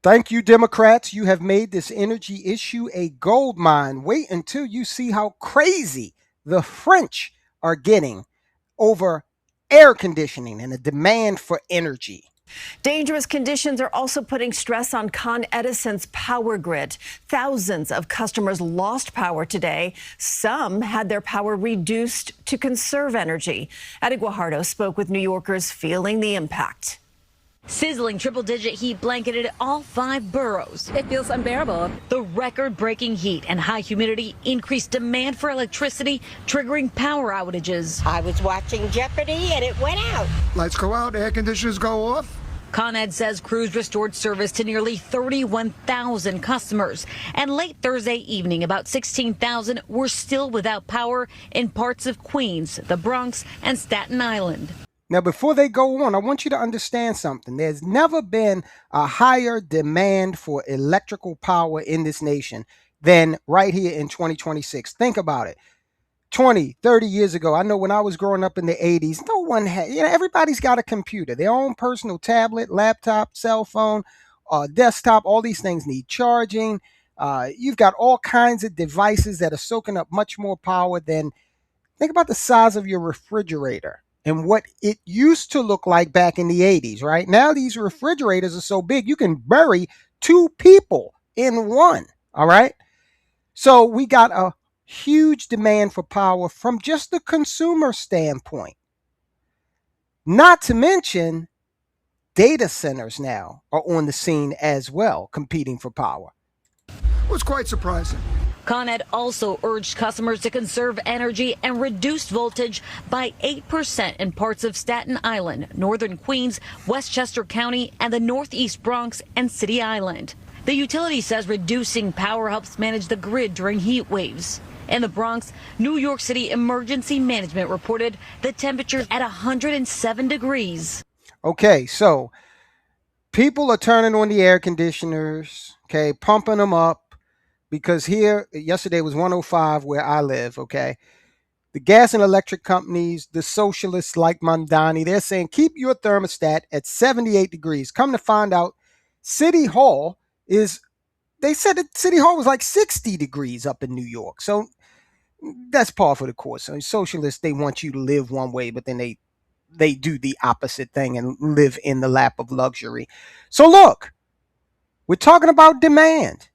Thank you, Democrats. You have made this energy issue a gold mine. Wait until you see how crazy the French are getting over air conditioning and the demand for energy. Dangerous conditions are also putting stress on Con Edison's power grid. Thousands of customers lost power today. Some had their power reduced to conserve energy. Eddie Guajardo spoke with New Yorkers feeling the impact. Sizzling triple-digit heat blanketed all 5 boroughs. It feels unbearable. The record-breaking heat and high humidity increased demand for electricity, triggering power outages. I was watching Jeopardy and it went out. Lights go out, air conditioners go off. Con Ed says crews restored service to nearly 31,000 customers. And late Thursday evening, about 16,000 were still without power in parts of Queens, the Bronx, and Staten Island. Now, before they go on, I want you to understand something. There's never been a higher demand for electrical power in this nation than right here in 2026. Think about it. 20, 30 years ago, I know when I was growing up in the 80s, no one had, everybody's got a computer, their own personal tablet, laptop, cell phone, desktop. All these things need charging. You've got all kinds of devices that are soaking up much more power than, think about the size of your refrigerator and what it used to look like back in the 80s, right? Now these refrigerators are so big, you can bury 2 people in one, all right? So we got a huge demand for power from just the consumer standpoint. Not to mention, data centers now are on the scene as well, competing for power. It was quite surprising. Con Ed also urged customers to conserve energy and reduce voltage by 8% in parts of Staten Island, northern Queens, Westchester County, and the northeast Bronx and City Island. The utility says reducing power helps manage the grid during heat waves. In the Bronx, New York City Emergency Management reported the temperatures at 107 degrees. Okay, so people are turning on the air conditioners, okay, pumping them up. Because here, yesterday was 105 where I live, okay? The gas and electric companies, the socialists like Mamdani, they're saying keep your thermostat at 78 degrees. Come to find out, City Hall they said that City Hall was like 60 degrees up in New York. So that's par for the course. So socialists, they want you to live one way, but then they do the opposite thing and live in the lap of luxury. So look, we're talking about demand.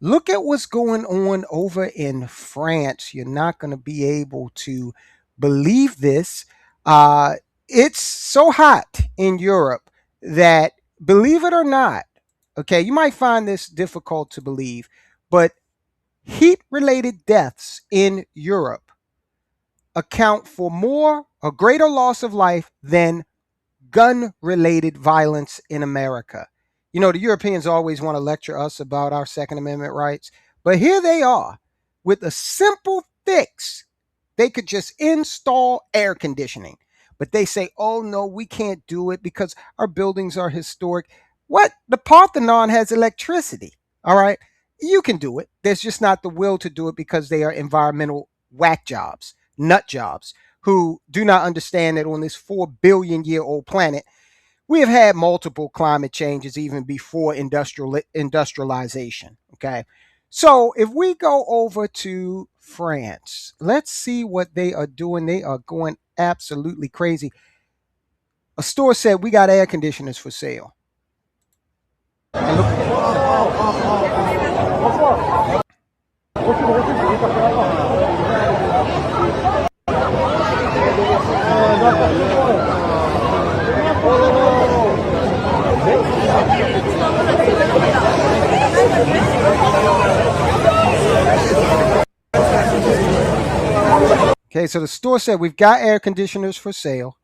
Look at what's going on over in France. You're not going to be able to believe this. It's so hot in Europe that, believe it or not, okay, you might find this difficult to believe, but heat-related deaths in Europe account for a greater loss of life than gun-related violence in America. You know, the Europeans always want to lecture us about our Second Amendment rights, but here they are with a simple fix. They could just install air conditioning, but they say, oh no, we can't do it because our buildings are historic. What? The Parthenon has electricity, all right? You can do it. There's just not the will to do it because they are environmental whack jobs, nut jobs, who do not understand that on this 4 billion year old planet, we have had multiple climate changes even before industrialization, okay? So if we go over to France, let's see what they are doing. They are going absolutely crazy. A store said, we got air conditioners for sale. And look. Okay, so the store said, we've got air conditioners for sale.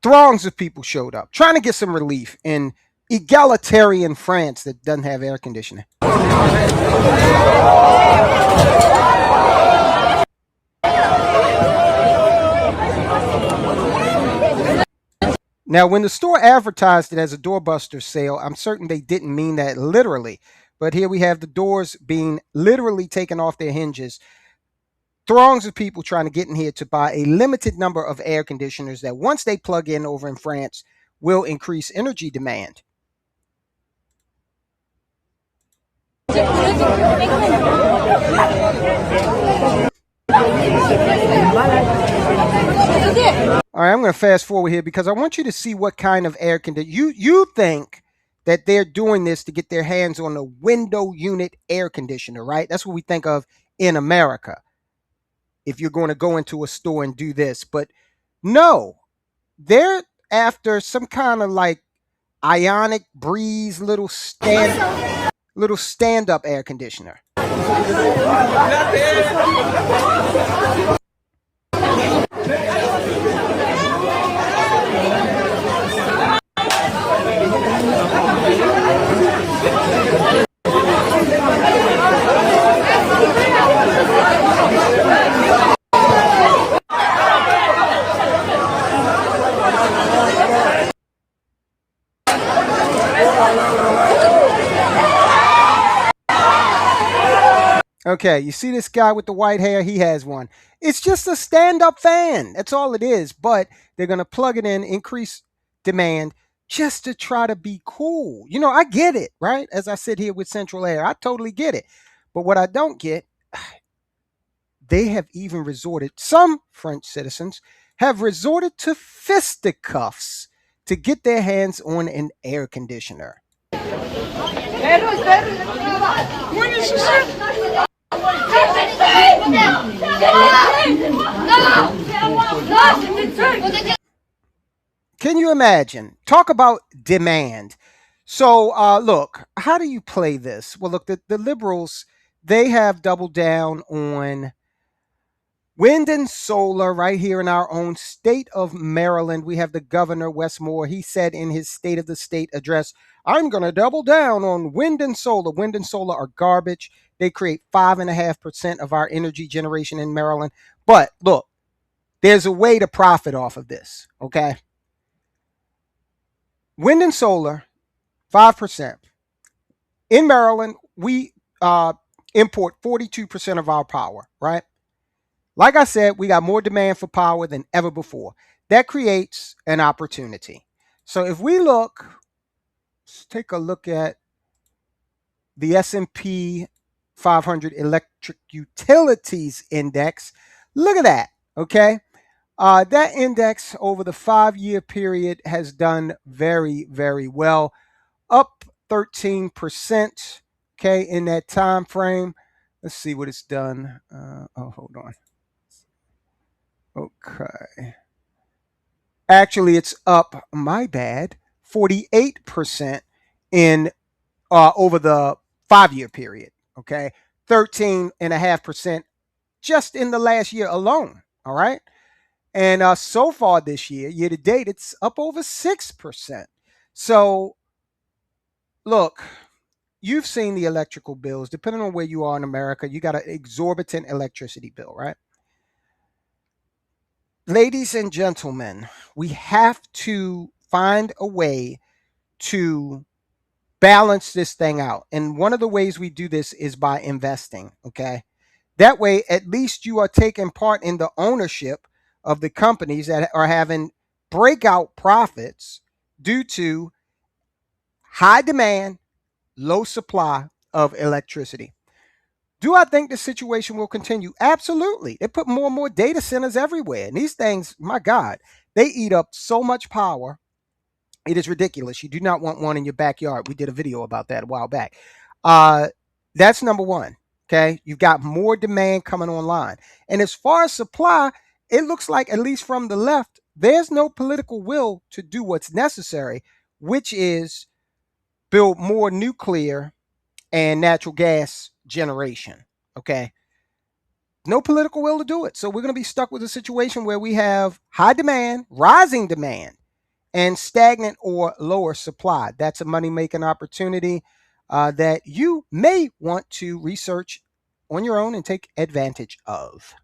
Throngs of people showed up trying to get some relief in egalitarian France that doesn't have air conditioning. Now, when the store advertised it as a doorbuster sale, I'm certain they didn't mean that literally. But here we have the doors being literally taken off their hinges. Throngs of people trying to get in here to buy a limited number of air conditioners that once they plug in over in France will increase energy demand. All right, I'm going to fast forward here because I want you to see what kind of air conditioner. You think that they're doing this to get their hands on a window unit air conditioner, right? That's what we think of in America. If you're going to go into a store and do this, but no, they're after some kind of like ionic breeze little stand up air conditioner. Okay, you see this guy with the white hair? He has one. It's just a stand-up fan. That's all it is. But they're going to plug it in, increase demand just to try to be cool. You know, I get it, right? As I sit here with Central Air, I totally get it. But what I don't get, they have even resorted, some French citizens have resorted to fisticuffs to get their hands on an air conditioner. Can you imagine? Talk about demand. So, look, how do you play this? Well, look, the liberals, they have doubled down on wind and solar right here in our own state of Maryland. We have the governor, Wes Moore. He said in his State of the State address, I'm going to double down on wind and solar. Wind and solar are garbage. They create 5.5% of our energy generation in Maryland. But look, there's a way to profit off of this, okay? Wind and solar, 5%. In Maryland, we import 42% of our power, right? Like I said, we got more demand for power than ever before. That creates an opportunity. So if we look, let's take a look at the S&P 500 Electric Utilities Index. Look at that, okay? That index over the 5-year period has done very, very well, up 13%, okay, in that time frame. Let's see what it's done. Hold on. Okay. Actually, it's up, my bad, 48% in over the 5-year period. Okay. 13.5% just in the last year alone. All right. And so far this year to date, it's up over 6%. So look, you've seen the electrical bills. Depending on where you are in America, you got an exorbitant electricity bill, right? Ladies and gentlemen, we have to find a way to balance this thing out. And one of the ways we do this is by investing, okay? That way, at least you are taking part in the ownership of the companies that are having breakout profits due to high demand, low supply of electricity. Do I think the situation will continue? Absolutely. They put more and more data centers everywhere. And these things, my God, they eat up so much power. It is ridiculous. You do not want one in your backyard. We did a video about that a while back. That's number one. Okay. You've got more demand coming online. And as far as supply, it looks like, at least from the left, there's no political will to do what's necessary, which is build more nuclear and natural gas generation. Okay. No political will to do it. So we're going to be stuck with a situation where we have high demand, rising demand, and stagnant or lower supply. That's a money-making opportunity that you may want to research on your own and take advantage of.